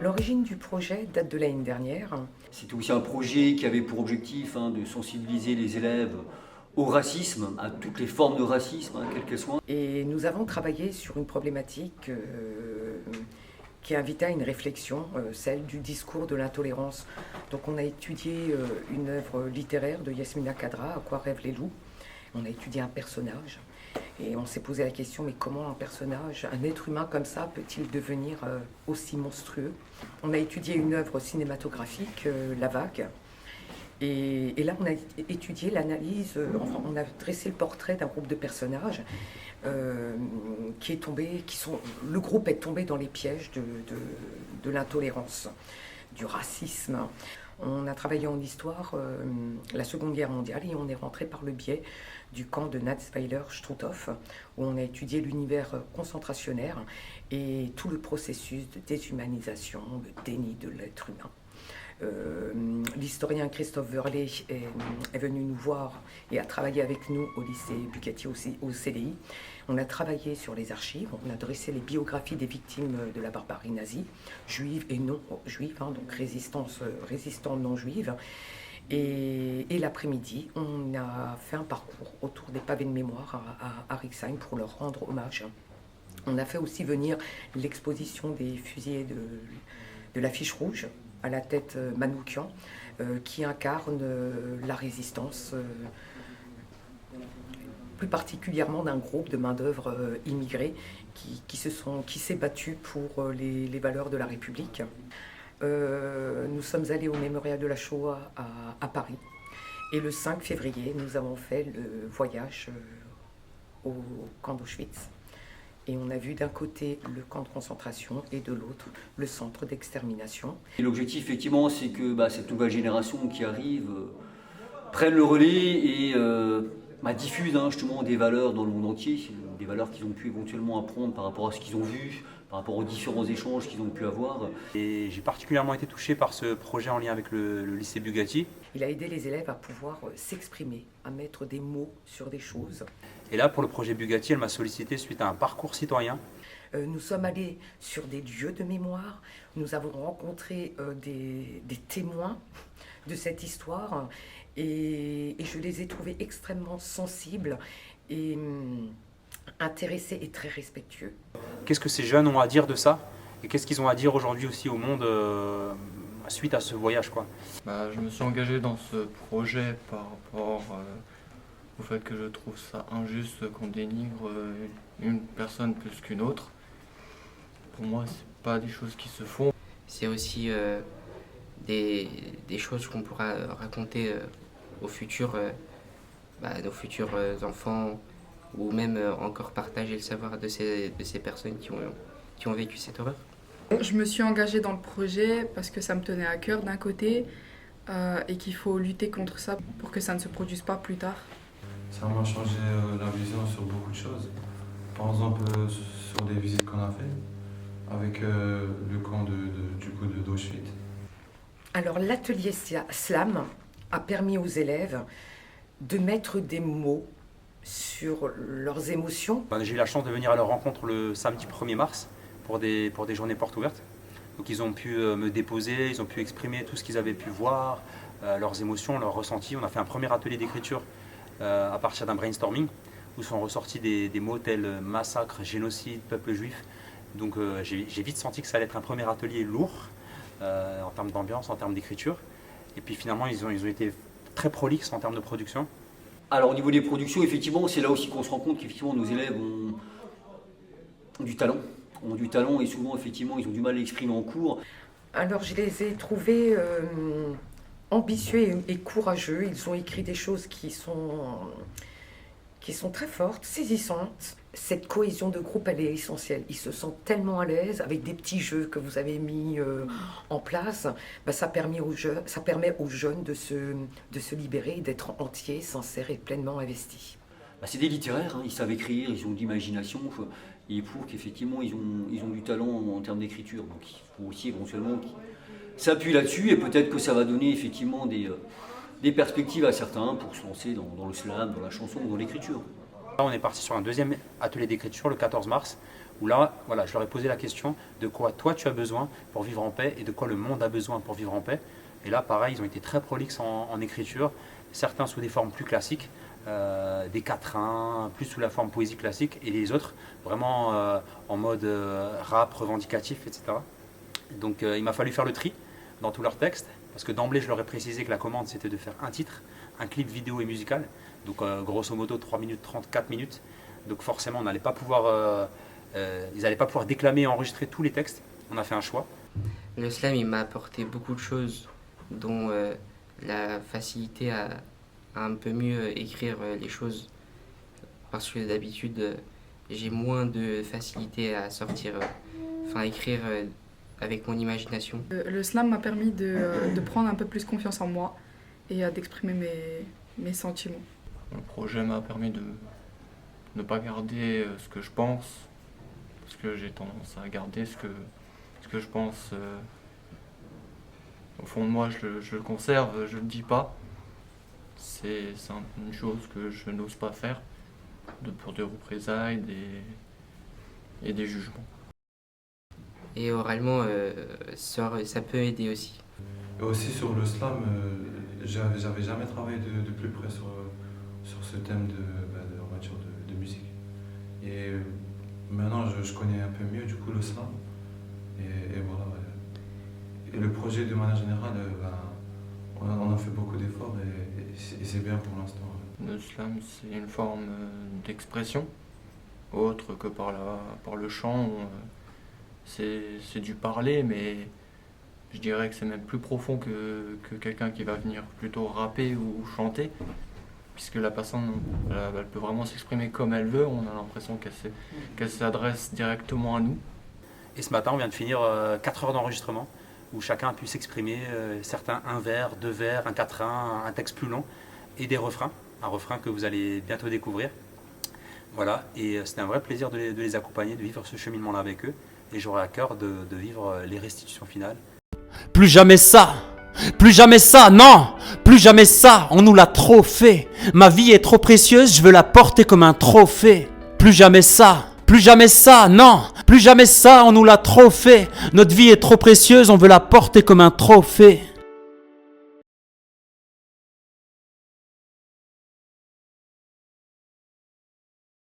L'origine du projet date de l'année dernière. C'était aussi un projet qui avait pour objectif de sensibiliser les élèves au racisme, à toutes les formes de racisme, quelles qu'elles soient. Et nous avons travaillé sur une problématique qui invitait à une réflexion, celle du discours de l'intolérance. Donc on a étudié une œuvre littéraire de Yasmina Khadra, À quoi rêvent les loups. On a étudié un personnage et on s'est posé la question, mais comment un personnage, un être humain comme ça, peut-il devenir aussi monstrueux? On a étudié une œuvre cinématographique, La Vague. Et là, on a étudié l'analyse, enfin, on a dressé le portrait d'un groupe de personnages qui est tombé, le groupe est tombé dans les pièges de l'intolérance, du racisme. On a travaillé en histoire la Seconde Guerre mondiale et on est rentré par le biais du camp de Natzweiler-Struthof où on a étudié l'univers concentrationnaire et tout le processus de déshumanisation, de déni de l'être humain. L'historien Christophe Verlet est venu nous voir et a travaillé avec nous au lycée Bugatti au CDI. On a travaillé sur les archives, on a dressé les biographies des victimes de la barbarie nazie, juives et non juives, donc résistants non juives. Et l'après-midi, on a fait un parcours autour des pavés de mémoire à Rixheim pour leur rendre hommage. On a fait aussi venir l'exposition des fusillés de l'affiche rouge, à la tête Manoukian, qui incarne la résistance, plus particulièrement d'un groupe de main-d'œuvre immigrée qui s'est battu pour les valeurs de la République. Nous sommes allés au mémorial de la Shoah à Paris et le 5 février, nous avons fait le voyage au camp d'Auschwitz. Et on a vu d'un côté le camp de concentration et de l'autre le centre d'extermination. Et l'objectif, effectivement, c'est que cette nouvelle génération qui arrive prenne le relais et diffuse justement des valeurs dans le monde entier, des valeurs qu'ils ont pu éventuellement apprendre par rapport à ce qu'ils ont vu, par rapport aux différents échanges qu'ils ont pu avoir. Et j'ai particulièrement été touché par ce projet en lien avec le lycée Bugatti. Il a aidé les élèves à pouvoir s'exprimer, à mettre des mots sur des choses. Et là, pour le projet Bugatti, elle m'a sollicité suite à un parcours citoyen. Nous sommes allés sur des lieux de mémoire, nous avons rencontré des témoins de cette histoire et je les ai trouvés extrêmement sensibles et intéressés et très respectueux. Qu'est-ce que ces jeunes ont à dire de ça? Et qu'est-ce qu'ils ont à dire aujourd'hui aussi au monde suite à ce voyage, quoi? Je me suis engagé dans ce projet par rapport au fait que je trouve ça injuste qu'on dénigre une personne plus qu'une autre. Pour moi, c'est pas des choses qui se font. C'est aussi des choses qu'on pourra raconter aux futurs, nos futurs enfants, ou même encore partager le savoir de ces personnes qui ont vécu cette horreur. Je me suis engagée dans le projet parce que ça me tenait à cœur d'un côté et qu'il faut lutter contre ça pour que ça ne se produise pas plus tard. Ça m'a changé la vision sur beaucoup de choses. Par exemple, sur des visites qu'on a fait avec le camp d'Auschwitz. Alors l'atelier Slam a permis aux élèves de mettre des mots sur leurs émotions. J'ai eu la chance de venir à leur rencontre le samedi 1er mars pour des journées portes ouvertes. Donc ils ont pu me déposer, ils ont pu exprimer tout ce qu'ils avaient pu voir, leurs émotions, leurs ressentis. On a fait un premier atelier d'écriture à partir d'un brainstorming où sont ressortis des mots tels massacre, génocide, peuple juif. Donc j'ai vite senti que ça allait être un premier atelier lourd en termes d'ambiance, en termes d'écriture. Et puis finalement ils ont été très prolixes en termes de production. Alors au niveau des productions, effectivement, c'est là aussi qu'on se rend compte qu'effectivement nos élèves ont du talent. Et souvent effectivement ils ont du mal à l'exprimer en cours. Alors je les ai trouvés ambitieux et courageux. Ils ont écrit des choses qui sont très fortes, saisissantes. Cette cohésion de groupe, elle est essentielle. Ils se sentent tellement à l'aise avec des petits jeux que vous avez mis en place. Ça permet aux jeunes de se libérer, d'être entiers, sincères et pleinement investis. C'est des littéraires, ils savent écrire, ils ont de l'imagination. Et pour qu'effectivement ils ont du talent en termes d'écriture. Donc il faut aussi éventuellement qu'ils s'appuient là-dessus et peut-être que ça va donner effectivement des perspectives à certains pour se lancer dans le slam, dans la chanson ou dans l'écriture. On est parti sur un deuxième atelier d'écriture le 14 mars où là, voilà, je leur ai posé la question de quoi toi tu as besoin pour vivre en paix et de quoi le monde a besoin pour vivre en paix. Et là, pareil, ils ont été très prolixes en écriture, certains sous des formes plus classiques, des quatrains, plus sous la forme poésie classique, et les autres vraiment en mode rap, revendicatif, etc. Donc il m'a fallu faire le tri dans tous leurs textes, parce que d'emblée, je leur ai précisé que la commande, c'était de faire un titre, un clip vidéo et musical, donc grosso modo 3 minutes 30, 4 minutes. Donc forcément, on n'allait pas pouvoir, ils n'allaient pas pouvoir déclamer et enregistrer tous les textes. On a fait un choix. Le slam, il m'a apporté beaucoup de choses, dont la facilité à un peu mieux écrire les choses. Parce que d'habitude, j'ai moins de facilité à sortir, à écrire avec mon imagination. Le slam m'a permis de prendre un peu plus confiance en moi et d'exprimer mes sentiments. Le projet m'a permis de ne pas garder ce que je pense, parce que j'ai tendance à garder ce que je pense. Au fond de moi, je le conserve, je le dis pas. C'est une chose que je n'ose pas faire, pour des représailles et des jugements. Et oralement, ça peut aider aussi. Et aussi sur le slam, j'avais jamais travaillé de plus près sur ce thème on va dire de musique. Et maintenant, je connais un peu mieux du coup le slam. Et voilà. Et le projet de manière générale, on a fait beaucoup d'efforts et c'est bien pour l'instant. Le slam, c'est une forme d'expression, autre que par le chant. C'est du parler, mais je dirais que c'est même plus profond que quelqu'un qui va venir plutôt rapper ou chanter, puisque la personne, elle peut vraiment s'exprimer comme elle veut. On a l'impression qu'elle s'adresse directement à nous. Et ce matin, on vient de finir 4 heures d'enregistrement, où chacun a pu s'exprimer, certains un vers, 2 vers, un quatrain, un texte plus long, et des refrains, un refrain que vous allez bientôt découvrir. Voilà, et c'était un vrai plaisir de les accompagner, de vivre ce cheminement-là avec eux, et j'aurai à cœur de vivre les restitutions finales. Plus jamais ça, non, plus jamais ça, on nous l'a trop fait. Ma vie est trop précieuse, je veux la porter comme un trophée. Plus jamais ça, non, plus jamais ça, on nous l'a trop fait. Notre vie est trop précieuse, on veut la porter comme un trophée.